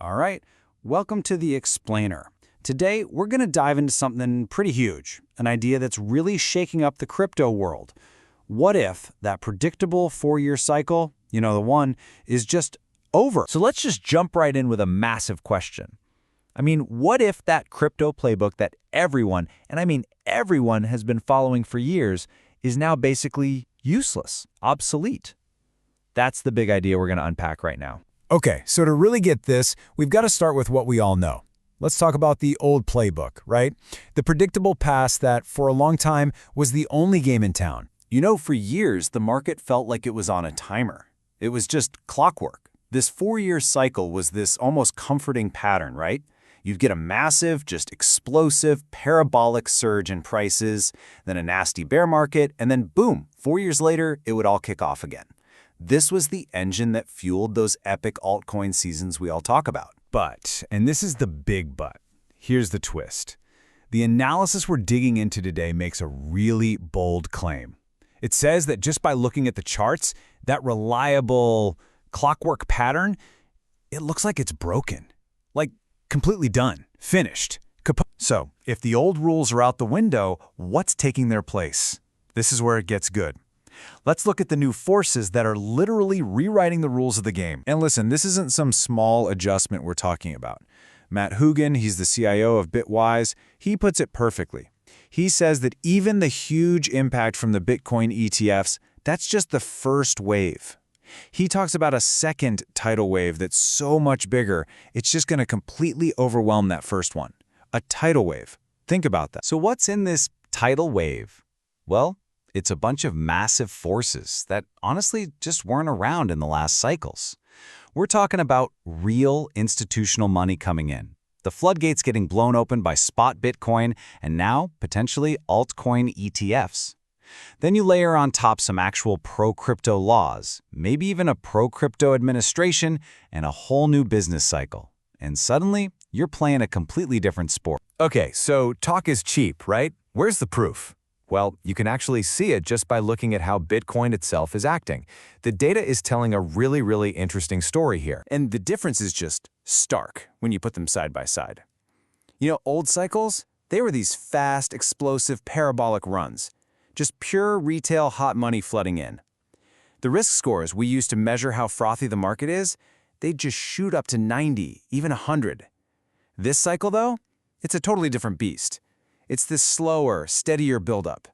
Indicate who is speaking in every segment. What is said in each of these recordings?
Speaker 1: All right, welcome to the Explainer. Today, we're going to dive into something pretty huge, an idea that's really shaking up the crypto world. What if that predictable 4-year cycle, the one, is just over?
Speaker 2: So let's just jump right in with a massive question. What if that crypto playbook that everyone, and I mean everyone, has been following for years is now basically useless, obsolete? That's the big idea we're going to unpack right now.
Speaker 3: Okay, so to really get this, we've got to start with what we all know. Let's talk about the old playbook, right? The predictable past that, for a long time, was the only game in town.
Speaker 1: For years, the market felt like it was on a timer. It was just clockwork. This 4-year cycle was this almost comforting pattern, right? You'd get a massive, just explosive, parabolic surge in prices, then a nasty bear market, and then boom, 4 years later, it would all kick off again. This was the engine that fueled those epic altcoin seasons we all talk about.
Speaker 3: But, and this is the big but, here's the twist. The analysis we're digging into today makes a really bold claim. It says that just by looking at the charts, that reliable clockwork pattern, it looks like it's broken. Like, completely done, finished.
Speaker 1: So, if the old rules are out the window, what's taking their place? This is where it gets good. Let's look at the new forces that are literally rewriting the rules of the game. And listen, this isn't some small adjustment we're talking about. Matt Hugin, he's the CIO of Bitwise, he puts it perfectly. He says that even the huge impact from the Bitcoin ETFs, that's just the first wave. He talks about a second tidal wave that's so much bigger, it's just going to completely overwhelm that first one. A tidal wave. Think about that.
Speaker 2: So what's in this tidal wave? Well, it's a bunch of massive forces that honestly just weren't around in the last cycles. We're talking about real institutional money coming in, the floodgates getting blown open by spot Bitcoin, and now potentially altcoin ETFs. Then you layer on top some actual pro-crypto laws, maybe even a pro-crypto administration, and a whole new business cycle. And suddenly, you're playing a completely different sport.
Speaker 3: Okay, so talk is cheap, right? Where's the proof? Well, you can actually see it just by looking at how Bitcoin itself is acting. The data is telling a really interesting story here.
Speaker 1: And the difference is just stark when you put them side by side. Old cycles, they were these fast, explosive, parabolic runs. Just pure retail hot money flooding in. The risk scores we use to measure how frothy the market is, they just shoot up to 90, even 100. This cycle, though, it's a totally different beast. It's this slower, steadier buildup.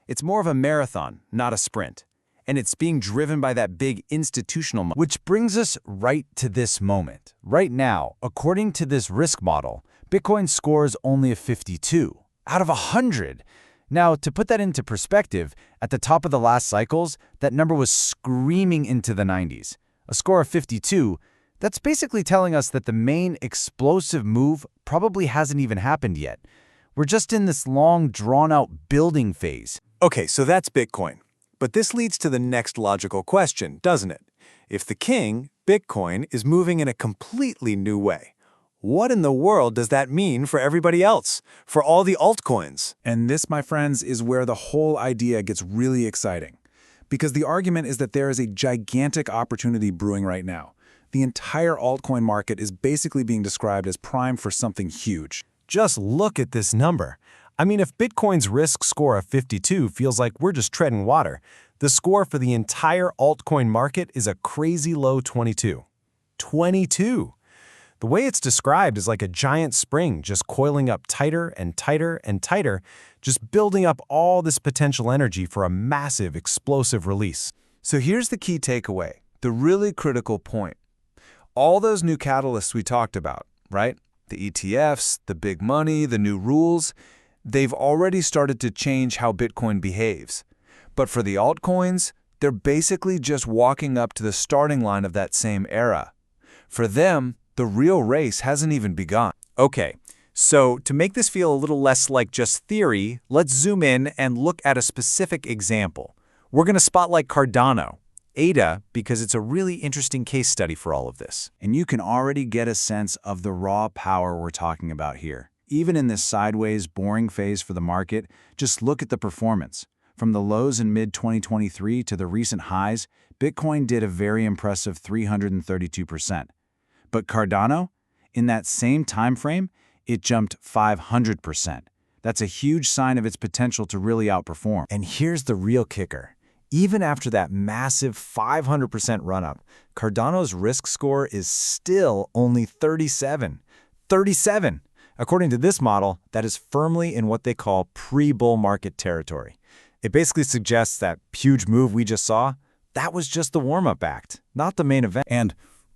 Speaker 1: It's more of a marathon, not a sprint. And it's being driven by that big institutional money.
Speaker 3: Which brings us right to this moment. Right now, according to this risk model, Bitcoin scores only a 52 out of 100. Now, to put that into perspective, at the top of the last cycles, that number was screaming into the 90s. A score of 52, that's basically telling us that the main explosive move probably hasn't even happened yet. We're just in this long, drawn-out building phase.
Speaker 1: Okay, so that's Bitcoin. But this leads to the next logical question, doesn't it? If the king, Bitcoin, is moving in a completely new way, what in the world does that mean for everybody else, for all the altcoins?
Speaker 3: And this, my friends, is where the whole idea gets really exciting. Because the argument is that there is a gigantic opportunity brewing right now. The entire altcoin market is basically being described as primed for something huge.
Speaker 4: Just look at this number. If Bitcoin's risk score of 52 feels like we're just treading water, the score for the entire altcoin market is a crazy low 22. 22! The way it's described is like a giant spring just coiling up tighter and tighter and tighter, just building up all this potential energy for a massive, explosive release.
Speaker 3: So here's the key takeaway, the really critical point. All those new catalysts we talked about, right? The ETFs, the big money, the new rules, they've already started to change how Bitcoin behaves. But for the altcoins, they're basically just walking up to the starting line of that same era. For them, the real race hasn't even begun.
Speaker 1: Okay, so to make this feel a little less like just theory, let's zoom in and look at a specific example. We're going to spotlight Cardano, ADA, because it's a really interesting case study for all of this.
Speaker 3: And you can already get a sense of the raw power we're talking about here. Even in this sideways, boring phase for the market, just look at the performance. From the lows in mid-2023 to the recent highs, Bitcoin did a very impressive 332%. But Cardano, in that same time frame, it jumped 500%. That's a huge sign of its potential to really outperform. And here's the real kicker. Even after that massive 500% run-up, Cardano's risk score is still only 37. 37! According to this model, that is firmly in what they call pre-bull market territory. It basically suggests that huge move we just saw, that was just the warm-up act, not the main event.
Speaker 1: And,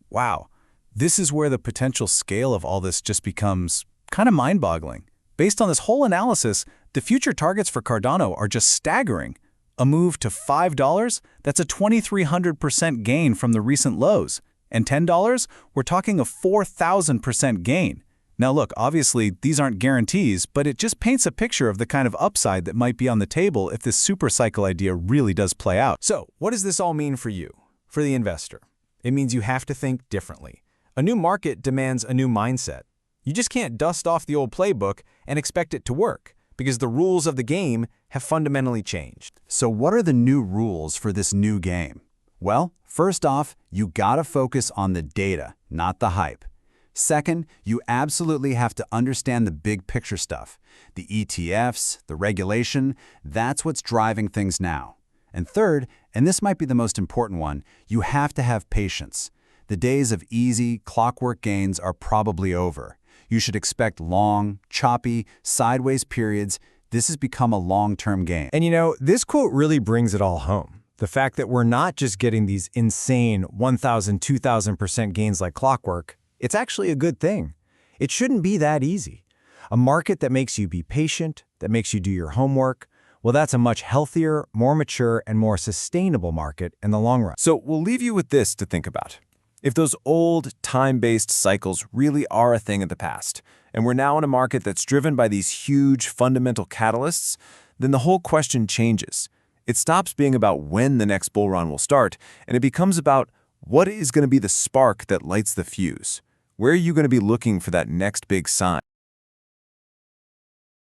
Speaker 1: wow, this is where the potential scale of all this just becomes kind of mind-boggling. Based on this whole analysis, the future targets for Cardano are just staggering. A move to $5, that's a 2,300% gain from the recent lows. And $10, we're talking a 4,000% gain. Now look, obviously, these aren't guarantees, but it just paints a picture of the kind of upside that might be on the table if this supercycle idea really does play out.
Speaker 4: So, what does this all mean for you, for the investor? It means you have to think differently. A new market demands a new mindset. You just can't dust off the old playbook and expect it to work, because the rules of the game have fundamentally changed.
Speaker 2: So what are the new rules for this new game? Well, first off, you gotta focus on the data, not the hype. Second, you absolutely have to understand the big picture stuff. The ETFs, the regulation, that's what's driving things now. And third, and this might be the most important one, you have to have patience. The days of easy, clockwork gains are probably over. You should expect long, choppy, sideways periods. This has become a long-term game.
Speaker 4: And you know, this quote really brings it all home. The fact that we're not just getting these insane 1,000, 2,000% gains like clockwork, it's actually a good thing. It shouldn't be that easy. A market that makes you be patient, that makes you do your homework, well, that's a much healthier, more mature, and more sustainable market in the long run.
Speaker 5: So we'll leave you with this to think about. If those old, time-based cycles really are a thing of the past, and we're now in a market that's driven by these huge fundamental catalysts, then the whole question changes. It stops being about when the next bull run will start, and it becomes about what is going to be the spark that lights the fuse. Where are you going to be looking for that next big sign?